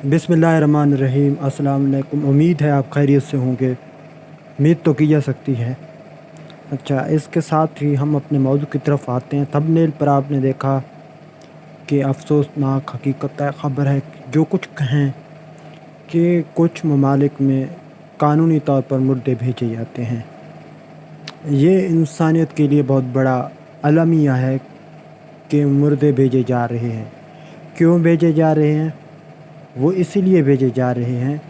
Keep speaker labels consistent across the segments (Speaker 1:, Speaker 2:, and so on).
Speaker 1: बिस्मिल्लाहिर्रहमानिर्रहीम। अस्सलाम वालेकुम। उम्मीद है आप खैरियत से होंगे। उम्मीद तो की जा सकती है। अच्छा, इसके साथ ही हम अपने मौजू की तरफ आते हैं। थंबनेल पर आपने देखा कि अफसोसनाक हकीकत है, ख़बर है जो कुछ कहें कि कुछ ममालिक में कानूनी तौर पर मुर्दे भेजे जाते हैं। ये इंसानियत के लिए बहुत बड़ा अलमिया है कि मुर्दे भेजे जा रहे हैं। क्यों भेजे जा रहे हैं? वो इसीलिए भेजे जा रहे हैं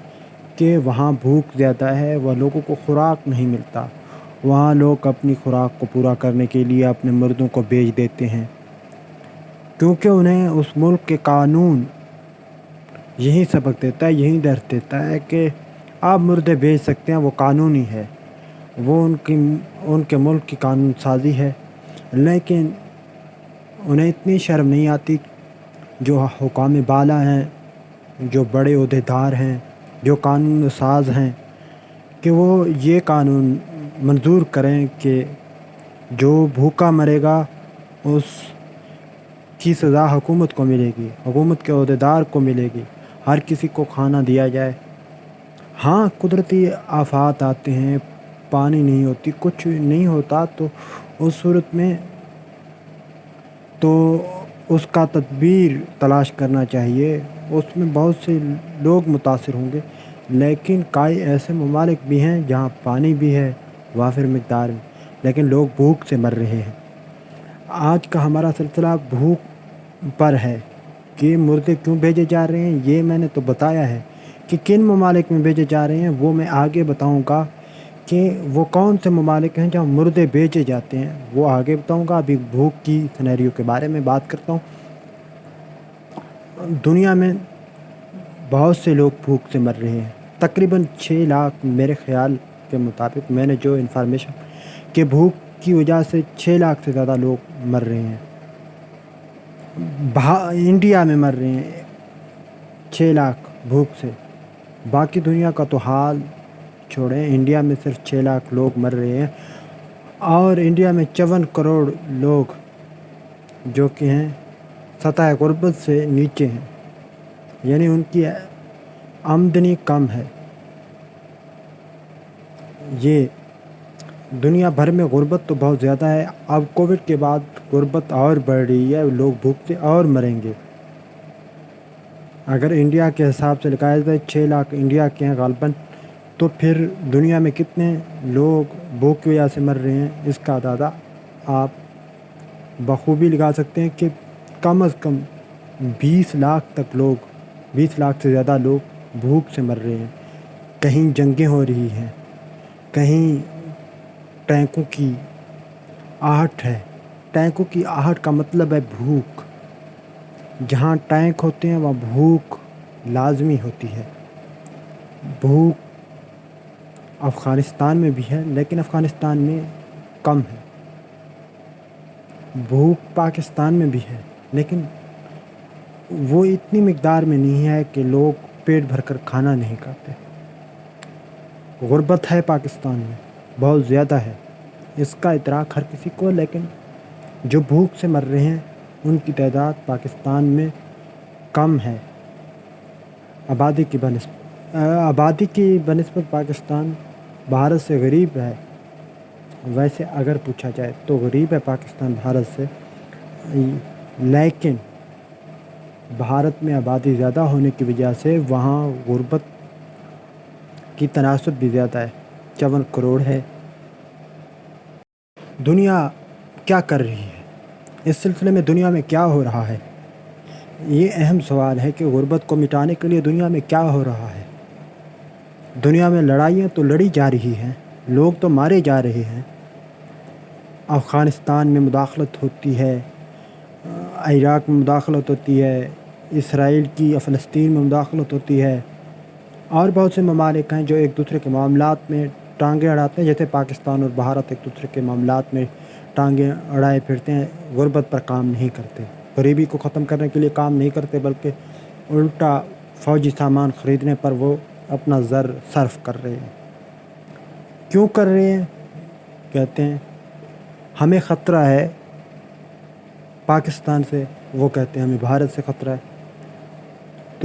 Speaker 1: कि वहाँ भूख ज़्यादा है, वह लोगों को खुराक नहीं मिलता। वहाँ लोग अपनी खुराक को पूरा करने के लिए अपने मुर्दों को बेच देते हैं, क्योंकि उन्हें उस मुल्क के कानून यही सबक देता है, यही दर्ज देता है कि आप मुर्दे बेच सकते हैं, वो कानूनी है, वो उनके मुल्क की कानून साजी है। लेकिन उन्हें इतनी शर्म नहीं आती, जो हुकाम बाला हैं, जो बड़े ओहदेदार हैं, जो कानून साज हैं, कि वो ये कानून मंजूर करें कि जो भूखा मरेगा उसकी सज़ा हुकूमत को मिलेगी, हुकूमत के ओहदेदार को मिलेगी, हर किसी को खाना दिया जाए। हाँ, कुदरती आफ़ात आते हैं, पानी नहीं होती, कुछ नहीं होता, तो उस सूरत में तो उसका तदबीर तलाश करना चाहिए। उसमें बहुत से लोग मुतासिर होंगे, लेकिन कई ऐसे ममालिक भी हैं जहाँ पानी भी है वाफिर मिक़दार में, लेकिन लोग भूख से मर रहे हैं। आज का हमारा सिलसिला भूख पर है कि मुर्दे क्यों भेजे जा रहे हैं। ये मैंने तो बताया है कि किन ममालिक में भेजे जा रहे हैं, वो मैं आगे बताऊँगा कि वो कौन से ममालिक हैं जहाँ मुर्दे बेचे जाते हैं, वो आगे बताऊँगा। अभी भूख की सिनेरियो के बारे में बात करता हूँ। दुनिया में बहुत से लोग भूख से मर रहे हैं, तकरीबन 6 लाख मेरे ख़्याल के मुताबिक, मैंने जो इन्फॉर्मेशन कि भूख की वजह से 6 लाख से ज़्यादा लोग मर रहे हैं। इंडिया में मर रहे हैं 6 लाख भूख से। बाकी दुनिया का तो हाल छोड़ें, इंडिया में सिर्फ 6 लाख लोग मर रहे हैं। और इंडिया में 54 करोड़ लोग जो कि हैं सतह गुर्बत से नीचे हैं, यानी उनकी आमदनी कम है। ये दुनिया भर में गुर्बत तो बहुत ज़्यादा है। अब कोविड के बाद गुर्बत और बढ़ रही है, लोग भूख से और मरेंगे। अगर इंडिया के हिसाब से लगाया जाए 6 लाख इंडिया के हैं ग़ालिबन, तो फिर दुनिया में कितने लोग भूख की वजह से मर रहे हैं, इसका अंदाज़ा आप बखूबी लगा सकते हैं कि कम से कम 20 लाख तक लोग, 20 लाख से ज़्यादा लोग भूख से मर रहे हैं। कहीं जंगें हो रही हैं, कहीं टैंकों की आहट है। टैंकों की आहट का मतलब है भूख। जहाँ टैंक होते हैं वहाँ भूख लाजमी होती है। भूख अफ़गानिस्तान में भी है, लेकिन अफ़गानिस्तान में कम है। भूख पाकिस्तान में भी है, लेकिन वो इतनी मिक़दार में नहीं है कि लोग पेट भरकर खाना नहीं खाते। गुर्बत है पाकिस्तान में, बहुत ज़्यादा है, इसका इतराक हर किसी को, लेकिन जो भूख से मर रहे हैं उनकी तादाद पाकिस्तान में कम है। आबादी की बनिस्बत पाकिस्तान भारत से गरीब है। वैसे अगर पूछा जाए तो गरीब है पाकिस्तान भारत से, लेकिन भारत में आबादी ज़्यादा होने की वजह से वहाँ गुर्बत की तनासुब भी ज़्यादा है, 54 करोड़ है। दुनिया क्या कर रही है इस सिलसिले में, दुनिया में क्या हो रहा है, ये अहम सवाल है कि गुर्बत को मिटाने के लिए दुनिया में क्या हो रहा है। दुनिया में लड़ाइयाँ तो लड़ी जा रही हैं, लोग तो मारे जा रहे हैं। अफ़गानिस्तान में मुदाखलत होती है, इराक़ में मुदाखलत होती है, इसराइल की फ़लस्तीन में मुदाखलत होती है, और बहुत से ममालिक हैं जो एक दूसरे के मामलात में टांगें अड़ाते हैं। जैसे पाकिस्तान और भारत एक दूसरे के मामलात में टांगें अड़ाए फिरते हैं, गुर्बत पर काम नहीं करते, गरीबी को ख़त्म करने के लिए काम नहीं करते, बल्कि उल्टा फ़ौजी सामान ख़रीदने पर वो अपना ज़र सर्फ कर रहे हैं। क्यों कर रहे हैं? कहते हैं हमें ख़तरा है पाकिस्तान से, वो कहते हैं हमें भारत से ख़तरा है।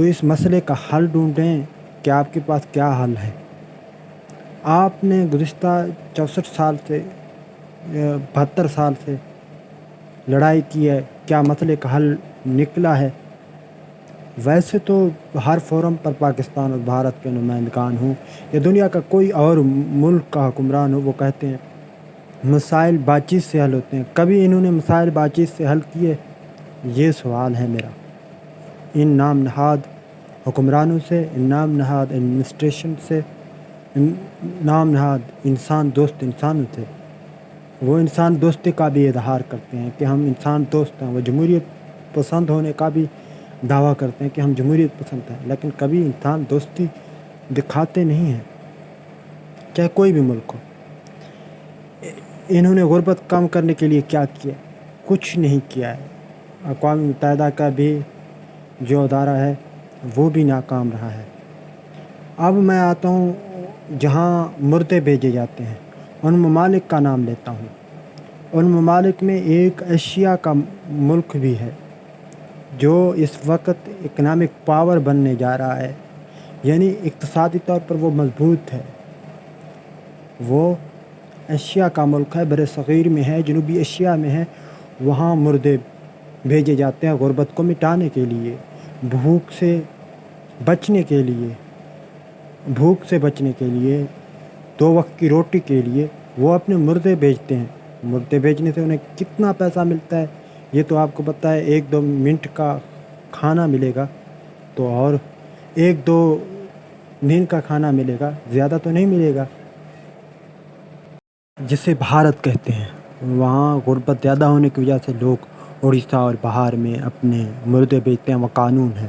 Speaker 1: تو اس مسئلے کا حل ڈھونڈیں کہ آپ کے پاس کیا حل ہے۔ آپ نے گزشتہ 64 سال سے 72 سال سے لڑائی کی ہے، کیا مسئلے کا حل نکلا ہے؟ ویسے تو ہر فورم پر پاکستان اور بھارت کے نمائندگان ہوں یا دنیا کا کوئی اور ملک کا حکمران ہو، وہ کہتے ہیں مسائل بات چیت سے حل ہوتے ہیں۔ کبھی انہوں نے مسائل بات چیت سے حل کیے؟ یہ سوال ہے میرا۔ ان نام نہاد حکمرانوں سے، ان نام نہاد ایڈمنسٹریشن سے، ان نام نہاد انسان دوست انسانوں سے، وہ انسان دوستی کا بھی اظہار کرتے ہیں کہ ہم انسان دوست ہیں، وہ جمہوریت پسند ہونے کا بھی دعویٰ کرتے ہیں کہ ہم جمہوریت پسند ہیں، لیکن کبھی انسان دوستی دکھاتے نہیں ہیں، چاہے کوئی بھی ملک ہو۔ انہوں نے غربت کم کرنے کے لیے کیا کیا؟ کچھ نہیں کیا ہے۔ اقوام متحدہ کا بھی جو ادارہ ہے وہ بھی ناکام رہا ہے۔ اب میں آتا ہوں جہاں مردے بھیجے جاتے ہیں، ان ممالک کا نام لیتا ہوں۔ ان ممالک میں ایک ایشیا کا ملک بھی ہے جو اس وقت اکنامک پاور بننے جا رہا ہے، یعنی اقتصادی طور پر وہ مضبوط ہے۔ وہ ایشیا کا ملک ہے، بر صغیر میں ہے، جنوبی ایشیا میں ہے۔ وہاں مردے بھیجے جاتے ہیں غربت کو مٹانے کے لیے، بھوک سے بچنے کے لیے، 2 وقت کی روٹی کے لیے وہ اپنے مردے بھیجتے ہیں۔ مردے بھیجنے سے انہیں کتنا پیسہ ملتا ہے یہ تو آپ کو پتہ ہے۔ 1-2 منٹ کا کھانا ملے گا تو اور 1-2 دن کا کھانا ملے گا، زیادہ تو نہیں ملے گا، جسے بھارت کہتے ہیں۔ وہاں غربت زیادہ ہونے کی وجہ سے لوگ اڑیسہ اور بہار میں اپنے مردے بیچتے ہیں، وہ قانون ہے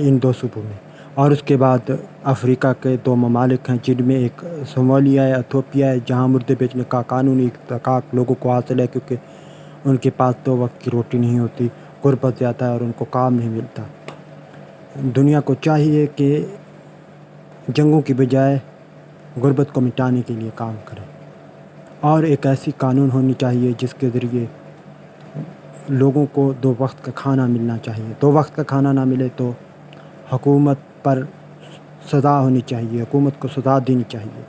Speaker 1: ان 2 صوبوں میں۔ اور اس کے بعد افریقہ کے 2 ممالک ہیں جن میں ایک صومالیہ ہے، ایتھوپیا ہے، جہاں مردے بیچنے کا قانونی استحقاق لوگوں کو حاصل ہے، کیونکہ ان کے پاس 2 وقت کی روٹی نہیں ہوتی، غربت زیادہ ہے اور ان کو کام نہیں ملتا۔ دنیا کو چاہیے کہ جنگوں کی بجائے غربت کو مٹانے کے لیے کام کرے، اور ایک ایسی قانون ہونی چاہیے جس کے ذریعے لوگوں کو 2 وقت کا کھانا ملنا چاہیے۔ 2 وقت کا کھانا نہ ملے تو حکومت پر سزا ہونی چاہیے، حکومت کو سزا دینی چاہیے۔